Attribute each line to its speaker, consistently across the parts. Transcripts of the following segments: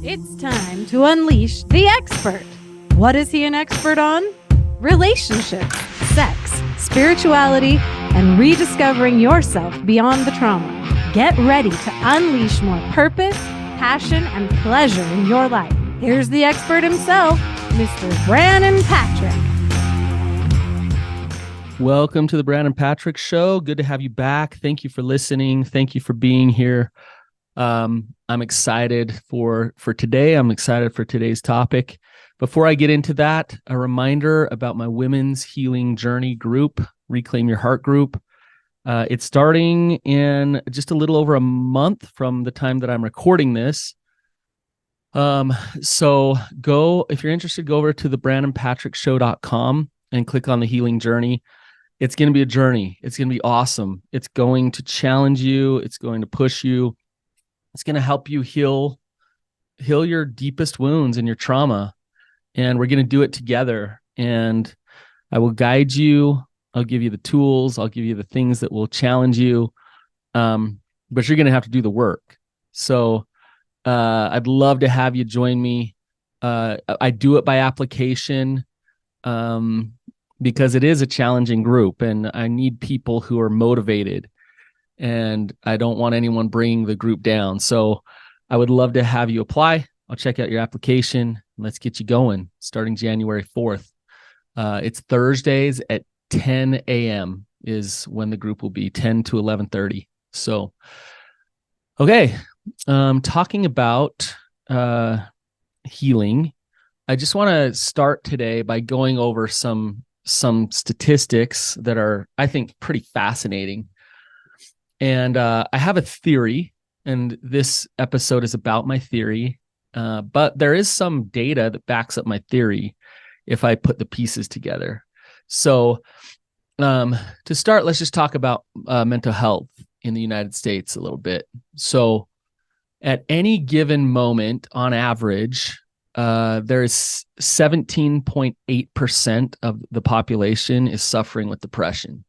Speaker 1: It's time to unleash the expert. What is he an expert on? Relationships, sex, spirituality, and rediscovering yourself beyond the trauma. Get ready to unleash more purpose, passion, and pleasure in your life. Here's the expert himself, Mr. Brannon Patrick.
Speaker 2: Welcome to the Brannon Patrick Show. Good to have you back. Thank you for listening. Thank you for being here. I'm excited for today. I'm excited for today's topic. Before I get into that, a reminder about my Women's Healing Journey group, Reclaim Your Heart group. It's starting in just a little over a month from the time that I'm recording this. So if you're interested, go over to the BrannonPatrickShow.com and click on the Healing Journey. It's going to be a journey. It's going to be awesome. It's going to challenge you. It's going to push you. It's going to help you heal your deepest wounds and your trauma. And we're going to do it together. And I will guide you. I'll give you the tools. I'll give you the things that will challenge you. But you're going to have to do the work. So I'd love to have you join me. I do it by application because it is a challenging group. And I need people who are motivated. And I don't want anyone bringing the group down. So I would love to have you apply. I'll check out your application. Let's get you going starting January 4th. It's Thursdays at 10 a.m. is when the group will be, 10 to 11:30. So, okay. Talking about healing, I just want to start today by going over some statistics that are, I think, pretty fascinating. And I have a theory, and this episode is about my theory, but there is some data that backs up my theory if I put the pieces together. So to start, let's just talk about mental health in the United States a little bit. So at any given moment, on average, there is 17.8% of the population is suffering with depression.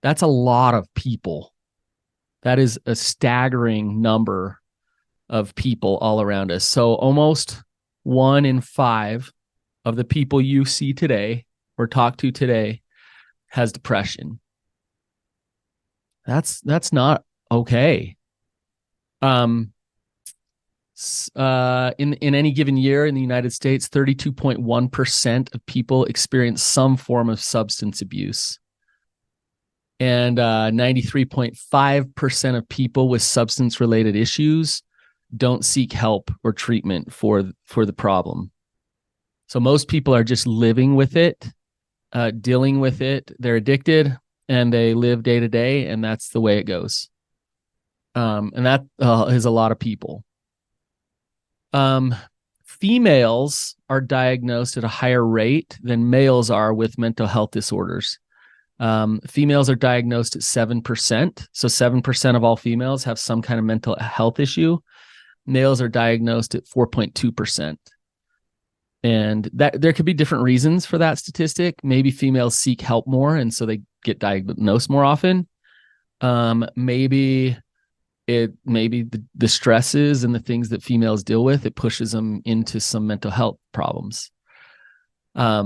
Speaker 2: That's a lot of people. That is a staggering number of people all around us. So almost 1 in 5 of the people you see today or talk to today has depression. That's not okay. In any given year in the United States, 32.1% of people experience some form of substance abuse. And 93.5% of people with substance-related issues don't seek help or treatment for the problem. So most people are just living with it, dealing with it. They're addicted, and they live day to day, and that's the way it goes. And that is a lot of people. Females are diagnosed at a higher rate than males are with mental health disorders. Females are diagnosed at 7%. So 7% of all females have some kind of mental health issue. Males are diagnosed at 4.2%. And that there could be different reasons for that statistic. Maybe females seek help more, and so they get diagnosed more often. Maybe the stresses and the things that females deal with, it pushes them into some mental health problems. I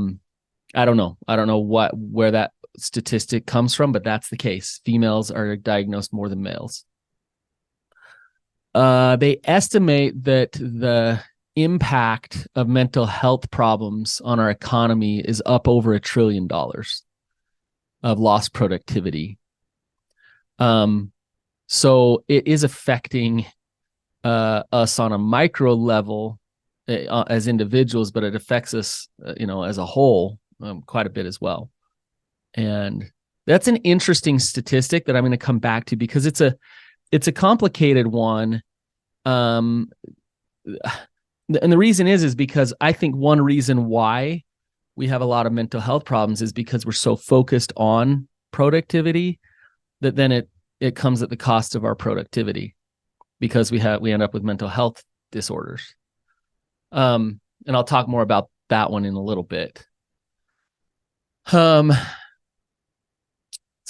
Speaker 2: don't know. I don't know where that statistic comes from, but that's the case. Females are diagnosed more than males. They estimate that the impact of mental health problems on our economy is up over $1 trillion of lost productivity. So it is affecting us on a micro level as individuals, but it affects us, as a whole, quite a bit as well. And that's an interesting statistic that I'm going to come back to because it's a complicated one. And the reason is because I think one reason why we have a lot of mental health problems is because we're so focused on productivity that then it comes at the cost of our productivity because we end up with mental health disorders. And I'll talk more about that one in a little bit.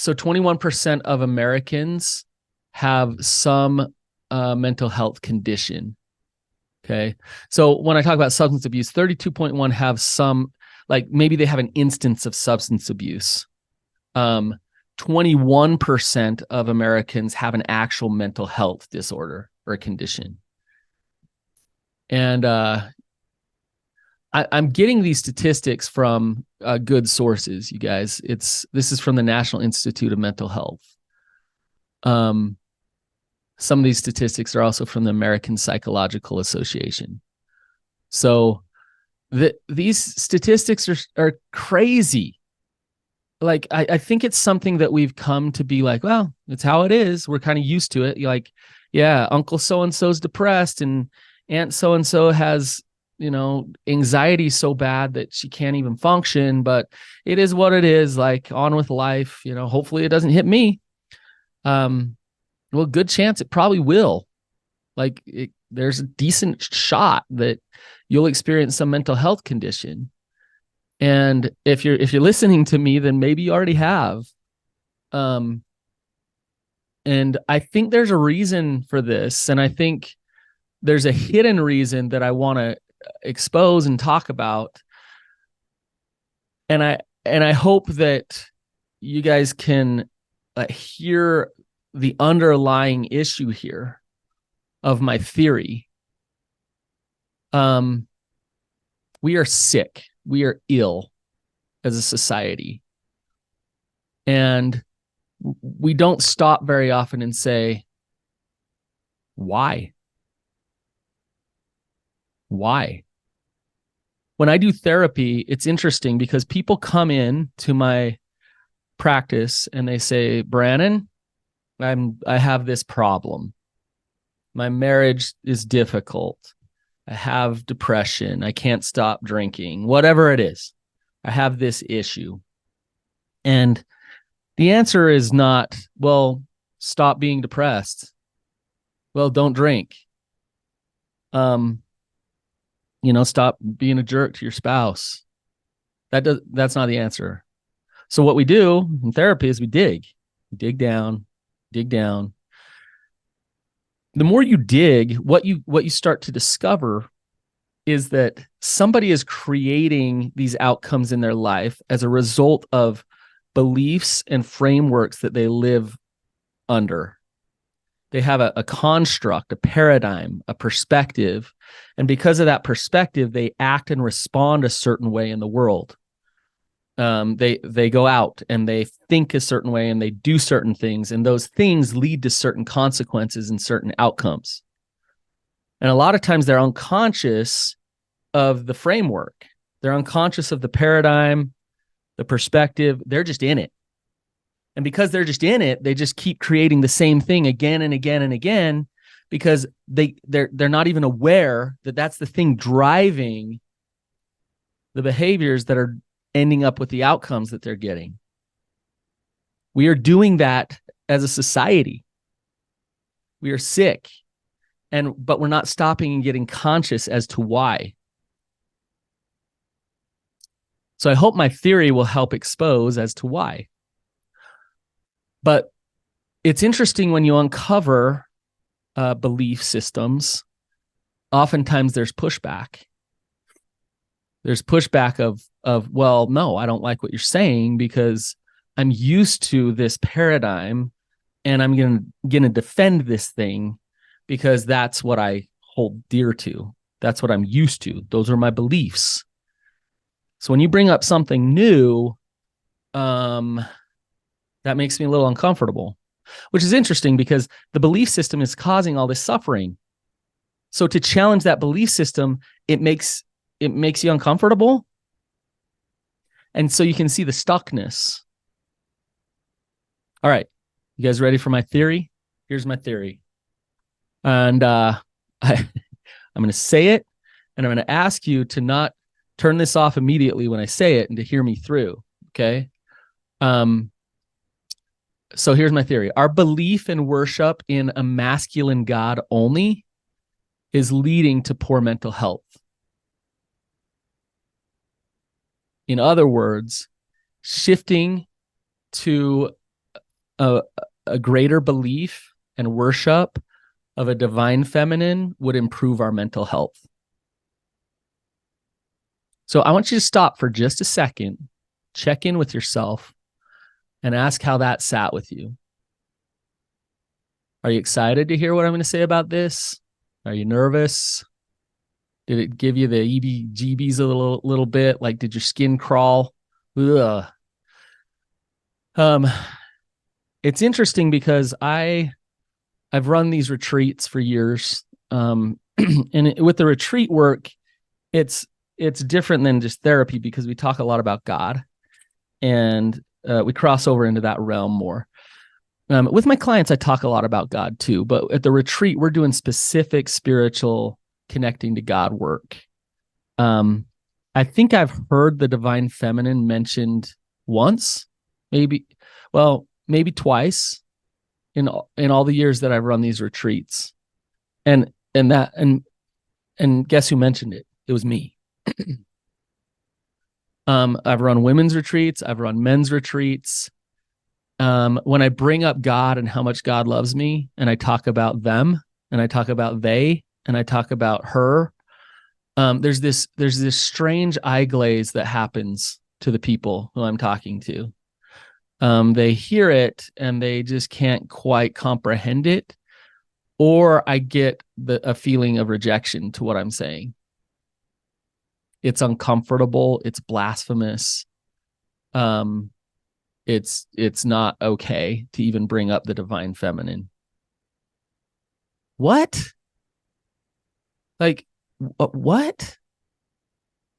Speaker 2: So 21% of Americans have some mental health condition. Okay. So when I talk about substance abuse, 32.1 have some, like maybe they have an instance of substance abuse. 21% of Americans have an actual mental health disorder or condition. And I'm getting these statistics from good sources, you guys. This is from the National Institute of Mental Health. Some of these statistics are also from the American Psychological Association. So these statistics are crazy. Like, I think it's something that we've come to be like, well, it's how it is. We're kind of used to it. You're like, yeah, Uncle so-and-so's depressed and Aunt so-and-so has, anxiety so bad that she can't even function, but it is what it is, like on with life, hopefully it doesn't hit me. Well, good chance it probably will. Like there's a decent shot that you'll experience some mental health condition. And if you're listening to me, then maybe you already have. And I think there's a reason for this. And I think there's a hidden reason that I want to expose and talk about. And I hope that you guys can hear the underlying issue here of my theory. We are sick. We are ill as a society. And we don't stop very often and say, why? Why? When I do therapy, it's interesting because people come in to my practice and they say, Brannon, I have this problem. My marriage is difficult. I have depression. I can't stop drinking, whatever it is. I have this issue. And the answer is not, well, stop being depressed. Well, don't drink. Stop being a jerk to your spouse. That's not the answer. So what we do in therapy is we dig down. The more you dig, what you start to discover is that somebody is creating these outcomes in their life as a result of beliefs and frameworks that they live under. They have a construct, a paradigm, a perspective. And because of that perspective, they act and respond a certain way in the world. They go out and they think a certain way and they do certain things. And those things lead to certain consequences and certain outcomes. And a lot of times they're unconscious of the framework. They're unconscious of the paradigm, the perspective. They're just in it. And because they're just in it, they just keep creating the same thing again and again and again, because they're not even aware that that's the thing driving the behaviors that are ending up with the outcomes that they're getting. We are doing that as a society. We are sick, but we're not stopping and getting conscious as to why. So I hope my theory will help expose as to why. But it's interesting when you uncover belief systems, oftentimes there's pushback. There's pushback of, well, no, I don't like what you're saying because I'm used to this paradigm and I'm going to defend this thing because that's what I hold dear to. That's what I'm used to. Those are my beliefs. So when you bring up something new, that makes me a little uncomfortable, which is interesting because the belief system is causing all this suffering. So to challenge that belief system, it makes you uncomfortable. And so you can see the stuckness. All right. You guys ready for my theory? Here's my theory. And I'm going to say it, and I'm going to ask you to not turn this off immediately when I say it and to hear me through. Okay. So here's my theory. Our belief and worship in a masculine God only is leading to poor mental health. In other words, shifting to a greater belief and worship of a divine feminine would improve our mental health. So I want you to stop for just a second, check in with yourself, and ask how that sat with you. Are you excited to hear what I'm going to say about this? Are you nervous? Did it give you the EBGBs a little bit? Like, did your skin crawl? Ugh. It's interesting because I've run these retreats for years. And with the retreat work, it's different than just therapy because we talk a lot about God, and we cross over into that realm more. With my clients, I talk a lot about God too, but at the retreat, we're doing specific spiritual connecting to God work. I think I've heard the divine feminine mentioned once, maybe twice in all the years that I've run these retreats. And guess who mentioned it? It was me. I've run women's retreats. I've run men's retreats. When I bring up God and how much God loves me, and I talk about them, and I talk about they, and I talk about her, there's this strange eye glaze that happens to the people who I'm talking to. They hear it and they just can't quite comprehend it, or I get a feeling of rejection to what I'm saying. It's uncomfortable. It's blasphemous. It's not okay to even bring up the divine feminine. What? Like, what?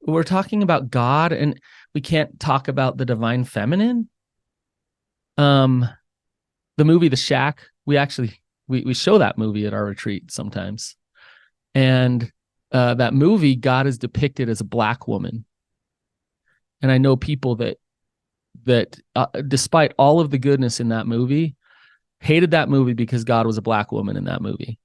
Speaker 2: We're talking about God and we can't talk about the divine feminine? The movie The Shack, we show that movie at our retreat sometimes. And that movie, God is depicted as a Black woman. And I know people that despite all of the goodness in that movie, hated that movie because God was a Black woman in that movie.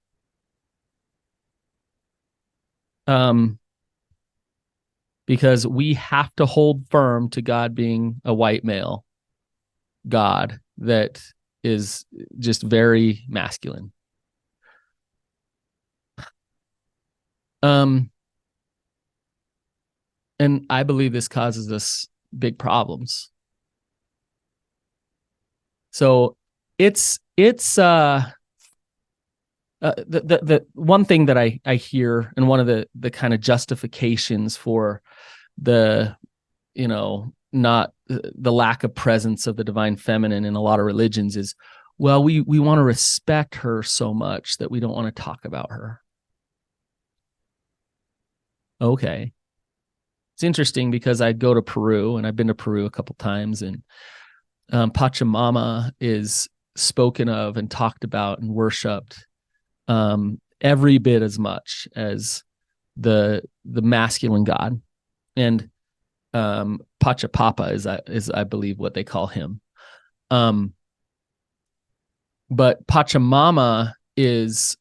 Speaker 2: Because we have to hold firm to God being a white male God that is just very masculine. And I believe this causes us big problems. So it's the one thing that I hear, and one of the kind of justifications for the, not the lack of presence of the divine feminine in a lot of religions is, well, we want to respect her so much that we don't want to talk about her. Okay. It's interesting because I'd go to Peru, and I've been to Peru a couple times, and Pachamama is spoken of and talked about and worshipped every bit as much as the masculine God. And Pachapapa is I believe what they call him. But Pachamama is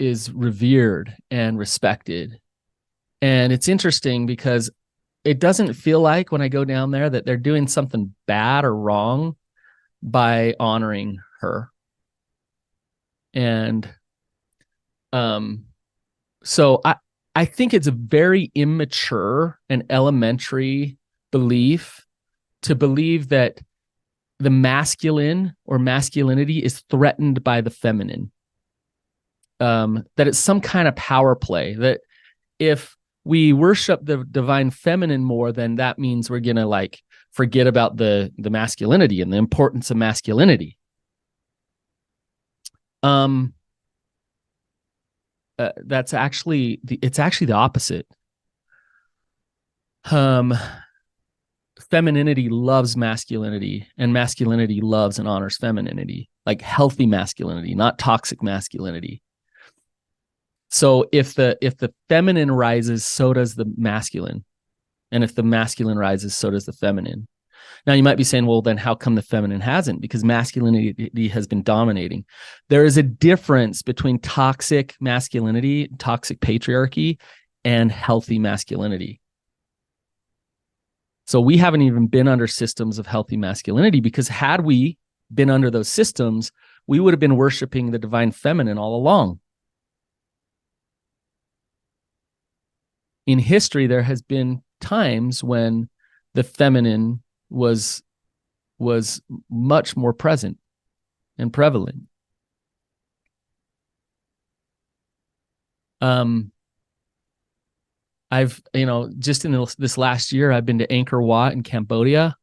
Speaker 2: revered and respected. And it's interesting because it doesn't feel like when I go down there that they're doing something bad or wrong by honoring her. And so I think it's a very immature and elementary belief to believe that the masculine or masculinity is threatened by the feminine. That it's some kind of power play, that if we worship the divine feminine more, then that means we're going to forget about the masculinity and the importance of masculinity. It's actually the opposite. Femininity loves masculinity, and masculinity loves and honors femininity, like healthy masculinity, not toxic masculinity. So if the feminine rises, so does the masculine. And if the masculine rises, so does the feminine. Now you might be saying, well, then how come the feminine hasn't? Because masculinity has been dominating. There is a difference between toxic masculinity, toxic patriarchy, and healthy masculinity. So we haven't even been under systems of healthy masculinity, because had we been under those systems, we would have been worshiping the divine feminine all along. in history, there has been times when the feminine was much more present and prevalent. I've, just in this last year, I've been to Angkor Wat in Cambodia.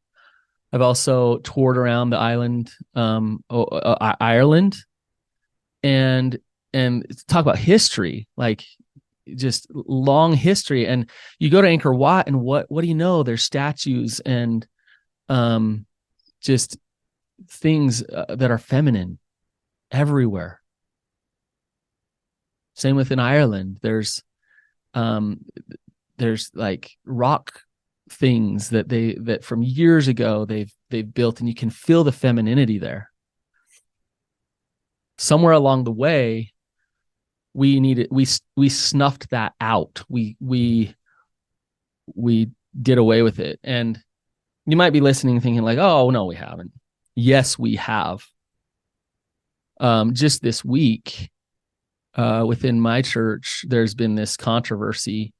Speaker 2: I've also toured around the island, Ireland, and talk about history, like just long history. And you go to Angkor Wat, and what do you know? There's statues and just things that are feminine everywhere. Same within Ireland. There's like rock things that from years ago they've built, and you can feel the femininity there. Somewhere along the way, we snuffed that out. We did away with it. And you might be listening thinking like, oh no, we haven't. Yes, we have. Just this week, within my church, there's been this controversy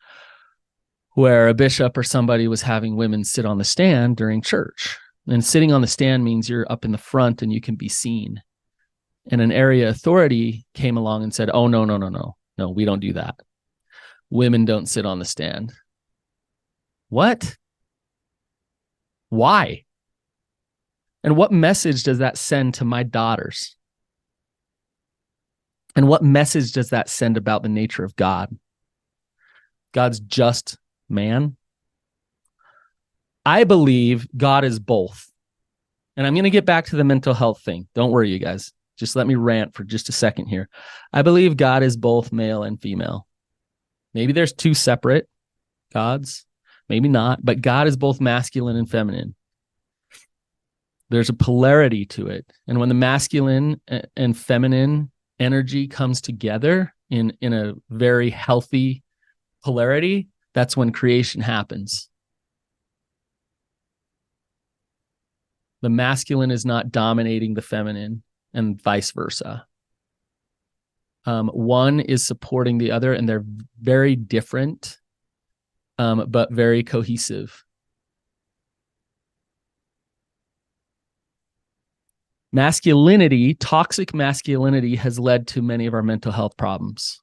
Speaker 2: where a bishop or somebody was having women sit on the stand during church. And sitting on the stand means you're up in the front and you can be seen. And an area authority came along and said, oh, no, we don't do that. Women don't sit on the stand. What? Why? And what message does that send to my daughters? And what message does that send about the nature of God? God's just man. I believe God is both. And I'm going to get back to the mental health thing. Don't worry, you guys. Just let me rant for just a second here. I believe God is both male and female. Maybe there's two separate gods, maybe not, but God is both masculine and feminine. There's a polarity to it. And when the masculine and feminine energy comes together in a very healthy polarity, that's when creation happens. The masculine is not dominating the feminine, and vice versa. One is supporting the other, and they're very different, but very cohesive. Masculinity, toxic masculinity, has led to many of our mental health problems.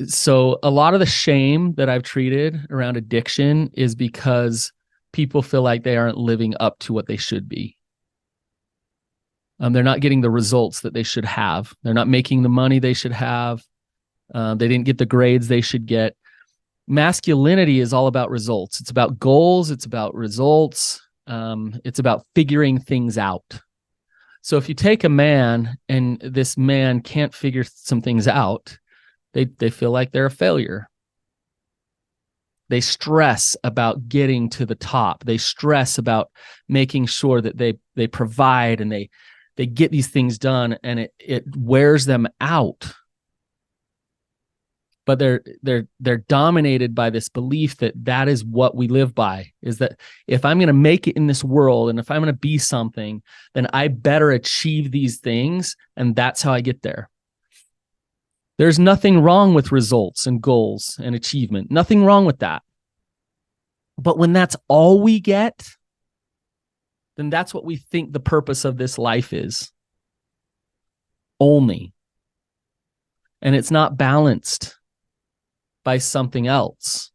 Speaker 2: So a lot of the shame that I've treated around addiction is because people feel like they aren't living up to what they should be. They're not getting the results that they should have. They're not making the money they should have. They didn't get the grades they should get. Masculinity is all about results. It's about goals. It's about results. It's about figuring things out. So if you take a man and this man can't figure some things out, they feel like they're a failure. They stress about getting to the top. They stress about making sure that they provide and they get these things done, and it wears them out. But they're dominated by this belief that is what we live by, is that if I'm going to make it in this world and if I'm going to be something, then I better achieve these things, and that's how I get there. There's nothing wrong with results and goals and achievement. Nothing wrong with that. But when that's all we get, then that's what we think the purpose of this life is. Only. And it's not balanced by something else.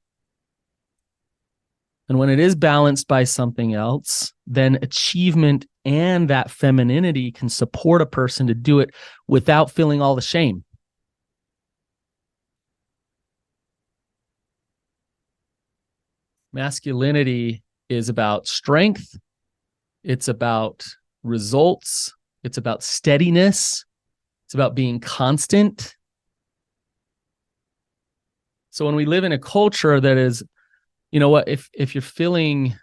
Speaker 2: And when it is balanced by something else, then achievement and that femininity can support a person to do it without feeling all the shame. Masculinity is about strength. It's about results. It's about steadiness. It's about being constant. So when we live in a culture that is, you know what, if you're feeling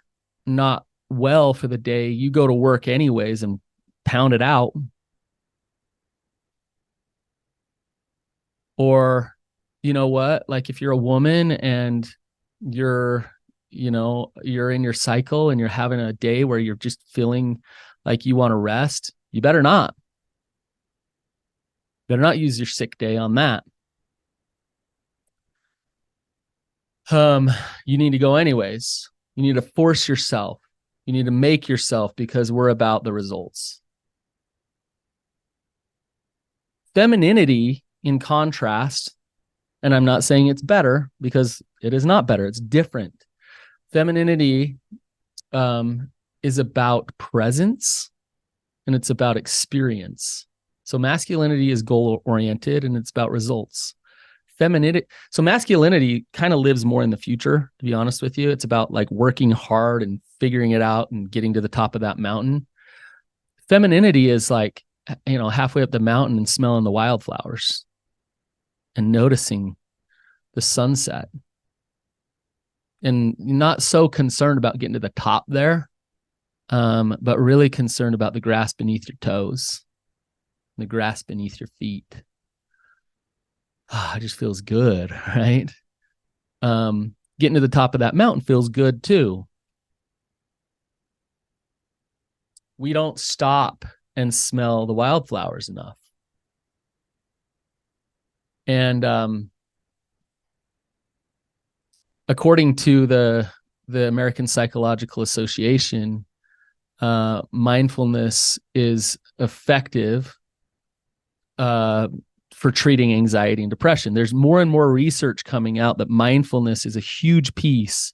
Speaker 2: not well for the day, you go to work anyways and pound it out. Or, you know what, like if you're a woman and you're in your cycle and you're having a day where you're just feeling like you want to rest, you better not use your sick day on that. You need to go anyways. You need to force yourself. You need to make yourself, because we're about the results. Femininity, in contrast, and I'm not saying it's better, because it is not better, it's different. Femininity is about presence, and it's about experience. So masculinity is goal oriented, and it's about results. So masculinity kind of lives more in the future, to be honest with you. It's about like working hard and figuring it out and getting to the top of that mountain. Femininity is like, halfway up the mountain and smelling the wildflowers and noticing the sunset, and not so concerned about getting to the top there, but really concerned about the grass beneath your toes, the grass beneath your feet. It just feels good, right? Getting to the top of that mountain feels good too. We don't stop and smell the wildflowers enough. And according to the American Psychological Association, mindfulness is effective for treating anxiety and depression. There's more and more research coming out that mindfulness is a huge piece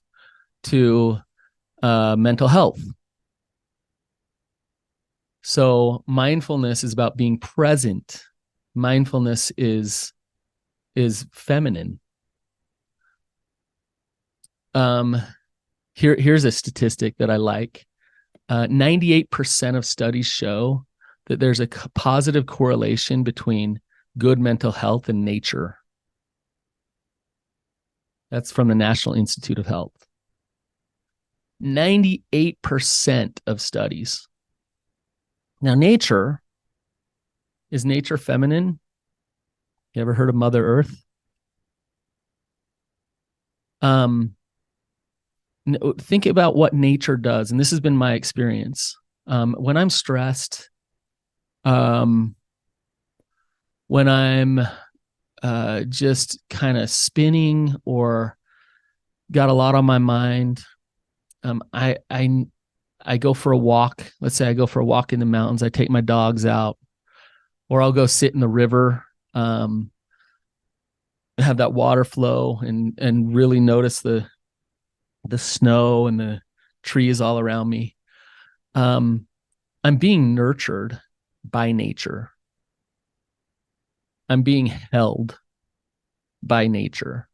Speaker 2: to mental health. So mindfulness is about being present. Mindfulness is feminine. Here's a statistic that I like. 98% of studies show that there's a positive correlation between good mental health and nature. That's from the National Institute of Health. 98% of studies. Now, is nature feminine? You ever heard of Mother Earth? Think about what nature does, and this has been my experience. When I'm stressed, when I'm just kind of spinning or got a lot on my mind, I go for a walk. Let's say I go for a walk in the mountains. I take my dogs out, or I'll go sit in the river, have that water flow, and really notice the snow and the trees all around me. I'm being nurtured by nature. I'm being held by nature.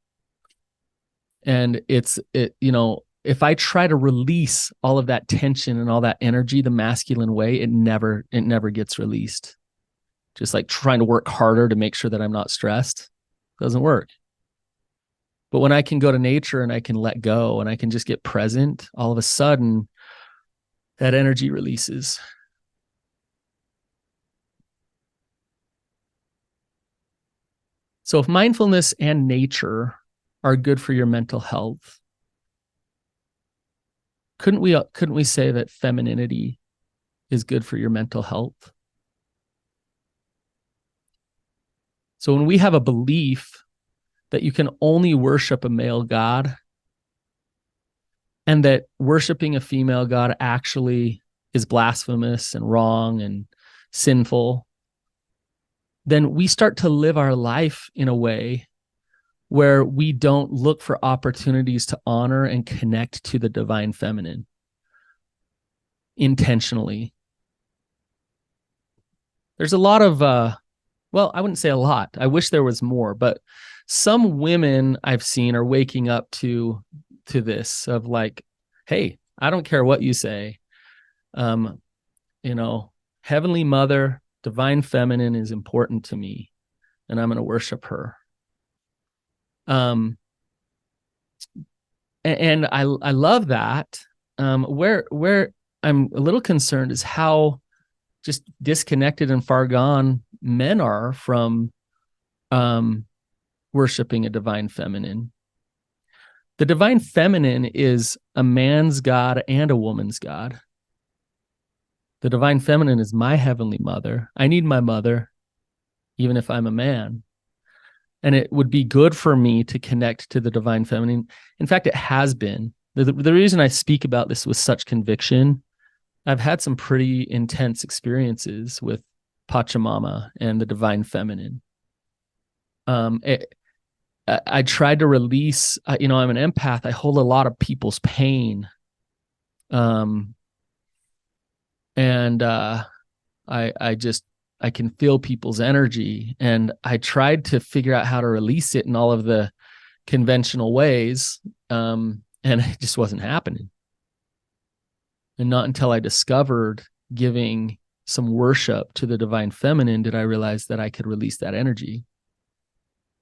Speaker 2: And if I try to release all of that tension and all that energy the masculine way, it never gets released. Just like trying to work harder to make sure that I'm not stressed doesn't work. But when I can go to nature and I can let go and I can just get present, all of a sudden that energy releases. So if mindfulness and nature are good for your mental health, couldn't we say that femininity is good for your mental health? So when we have a belief that you can only worship a male god, and that worshiping a female god actually is blasphemous and wrong and sinful, then we start to live our life in a way where we don't look for opportunities to honor and connect to the divine feminine intentionally. There's a lot of, well, I wouldn't say a lot. I wish there was more, but some women I've seen are waking up to this of like, hey, I don't care what you say. Heavenly Mother, divine feminine is important to me, and I'm going to worship her. And I love that. Where I'm a little concerned is how just disconnected and far gone men are from worshiping a divine feminine. The divine feminine is a man's God and a woman's God. The divine feminine is my heavenly mother. I need my mother, even if I'm a man. And it would be good for me to connect to the divine feminine. In fact, it has been. The reason I speak about this with such conviction, I've had some pretty intense experiences with Pachamama and the divine feminine. I tried to release, I'm an empath. I hold a lot of people's pain. And I can feel people's energy, and I tried to figure out how to release it in all of the conventional ways. And it just wasn't happening. And not until I discovered giving some worship to the divine feminine did I realize that I could release that energy,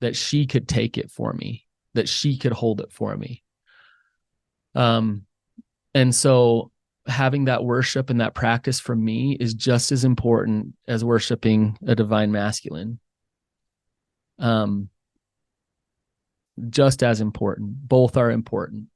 Speaker 2: that she could take it for me, that she could hold it for me. And so having that worship and that practice for me is just as important as worshiping a divine masculine. Just as important. Both are important.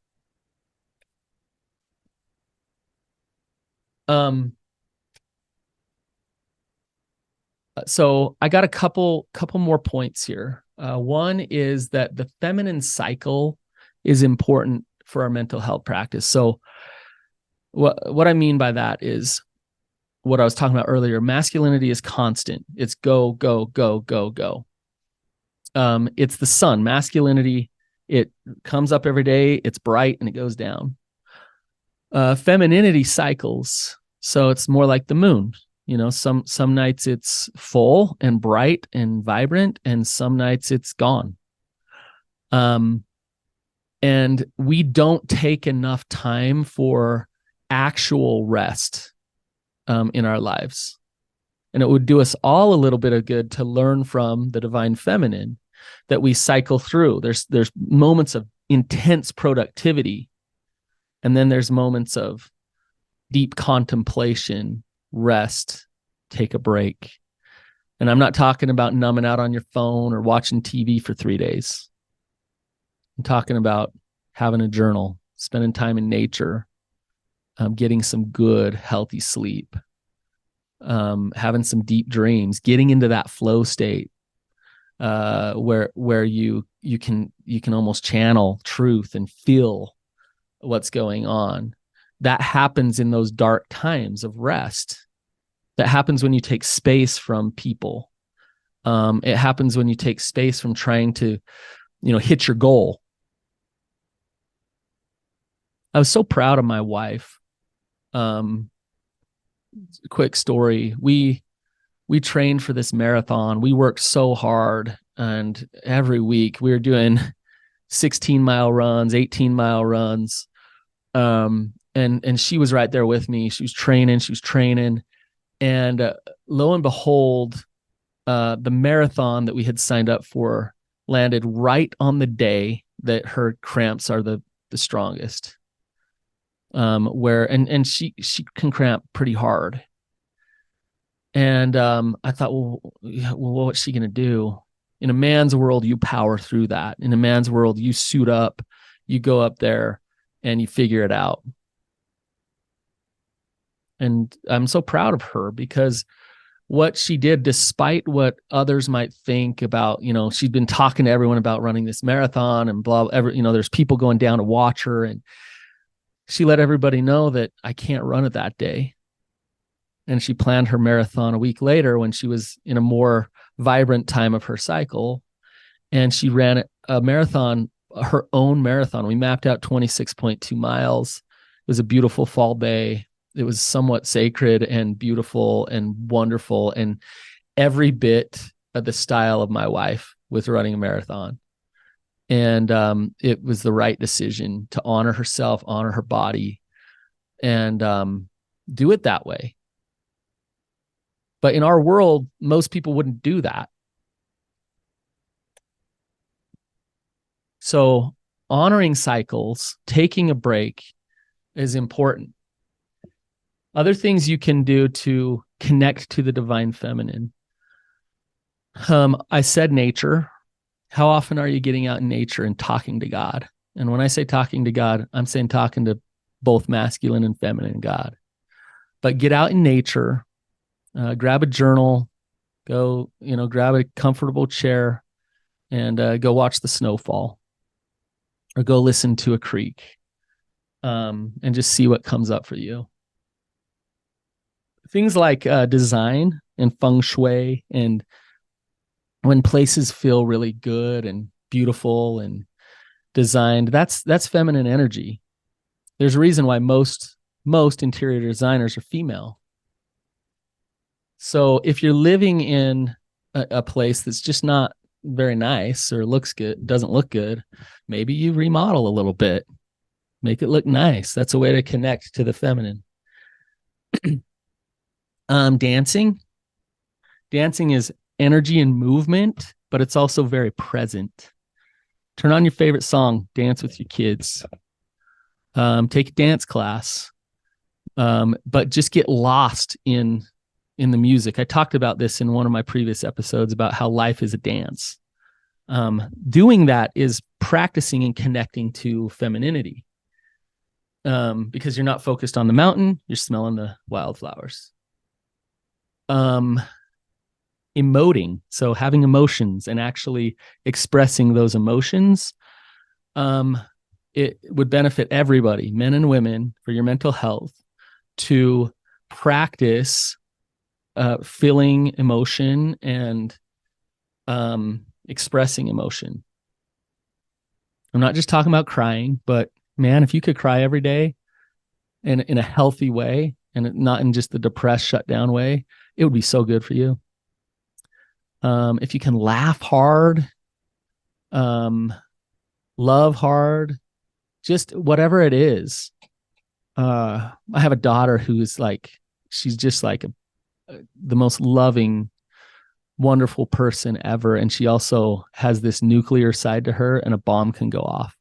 Speaker 2: So I got a couple more points here. One is that the feminine cycle is important for our mental health practice. So what I mean by that is what I was talking about earlier. Masculinity is constant. It's go, go, go, go, go. It's the sun. Masculinity, it comes up every day, it's bright, and it goes down. Femininity cycles. So it's more like the moon. Some nights it's full and bright and vibrant, and some nights it's gone. And we don't take enough time for actual rest in our lives. And it would do us all a little bit of good to learn from the divine feminine that we cycle through. There's moments of intense productivity, and then there's moments of deep contemplation, rest, take a break. And I'm not talking about numbing out on your phone or watching TV for 3 days. I'm talking about having a journal, spending time in nature, getting some good, healthy sleep, having some deep dreams, getting into that flow state where you can almost channel truth and feel what's going on. That happens in those dark times of rest. That happens when you take space from people. It happens when you take space from trying to, hit your goal. I was so proud of my wife. Quick story. We trained for this marathon. We worked so hard, and every week we were doing 16-mile runs, 18-mile runs. And she was right there with me. She was training. And lo and behold, the marathon that we had signed up for landed right on the day that her cramps are the strongest. And she can cramp pretty hard. And I thought, well, what's she going to do? In a man's world, you power through that. In a man's world, you suit up, you go up there, and you figure it out. And I'm so proud of her because what she did, despite what others might think about, she'd been talking to everyone about running this marathon and blah, there's people going down to watch her, and she let everybody know that I can't run it that day. And she planned her marathon a week later when she was in a more vibrant time of her cycle. And she ran a marathon, her own marathon. We mapped out 26.2 miles. It was a beautiful fall day. It was somewhat sacred and beautiful and wonderful, and every bit of the style of my wife with running a marathon. And it was the right decision to honor herself, honor her body, and do it that way. But in our world, most people wouldn't do that. So honoring cycles, taking a break is important. Other things you can do to connect to the divine feminine. I said nature. How often are you getting out in nature and talking to God? And when I say talking to God, I'm saying talking to both masculine and feminine God. But get out in nature, grab a journal, go, grab a comfortable chair and go watch the snowfall, or go listen to a creek, and just see what comes up for you. Things like design and feng shui, and when places feel really good and beautiful and designed, that's feminine energy. There's a reason why most interior designers are female. So if you're living in a place that's just not very nice or doesn't look good, maybe you remodel a little bit, make it look nice. That's a way to connect to the feminine. Dancing is energy and movement, but it's also very present. Turn on your favorite song, dance with your kids, take a dance class, but just get lost in the music. I talked about this in one of my previous episodes about how life is a dance. Doing that is practicing and connecting to femininity, because you're not focused on the mountain, you're smelling the wildflowers. Emoting, so having emotions and actually expressing those emotions, it would benefit everybody, men and women, for your mental health, to practice feeling emotion and expressing emotion. I'm not just talking about crying, but man, if you could cry every day in a healthy way, and not in just the depressed, shut down way, it would be so good for you. If you can laugh hard, love hard, just whatever it is. I have a daughter who's like, she's just like the most loving, wonderful person ever. And she also has this nuclear side to her, and a bomb can go off.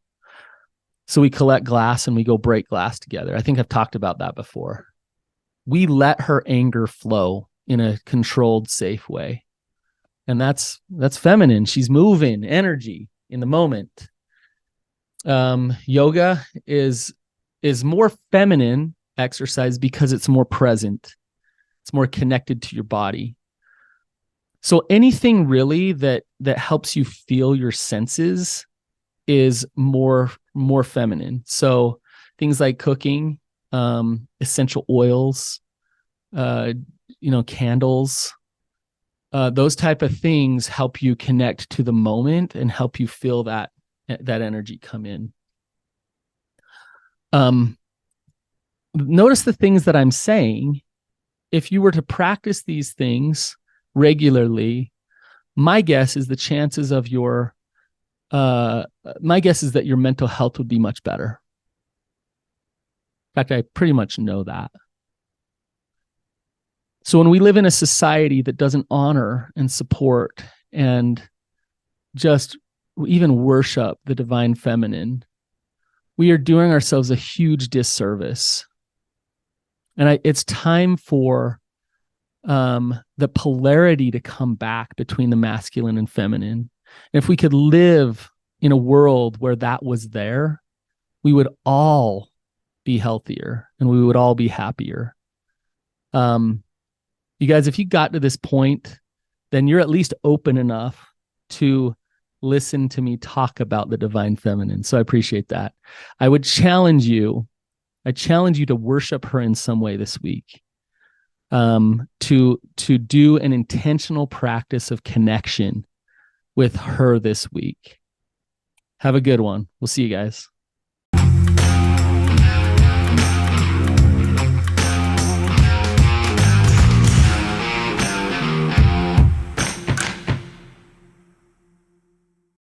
Speaker 2: So we collect glass and we go break glass together. I think I've talked about that before. We let her anger flow in a controlled, safe way. And that's feminine. She's moving energy in the moment. Yoga is more feminine exercise because it's more present. It's more connected to your body. So anything really that helps you feel your senses is more feminine. So things like cooking, essential oils, candles, those type of things help you connect to the moment and help you feel that energy come in. Notice the things that I'm saying. If you were to practice these things regularly, my guess is that your mental health would be much better. In fact, I pretty much know that. So when we live in a society that doesn't honor and support and just even worship the divine feminine, we are doing ourselves a huge disservice. And it's time for the polarity to come back between the masculine and feminine. And if we could live in a world where that was there, we would all be healthier and we would all be happier. You guys, if you got to this point, then you're at least open enough to listen to me talk about the divine feminine. So I appreciate that. I challenge you to worship her in some way this week, to do an intentional practice of connection with her this week. Have a good one. We'll see you guys.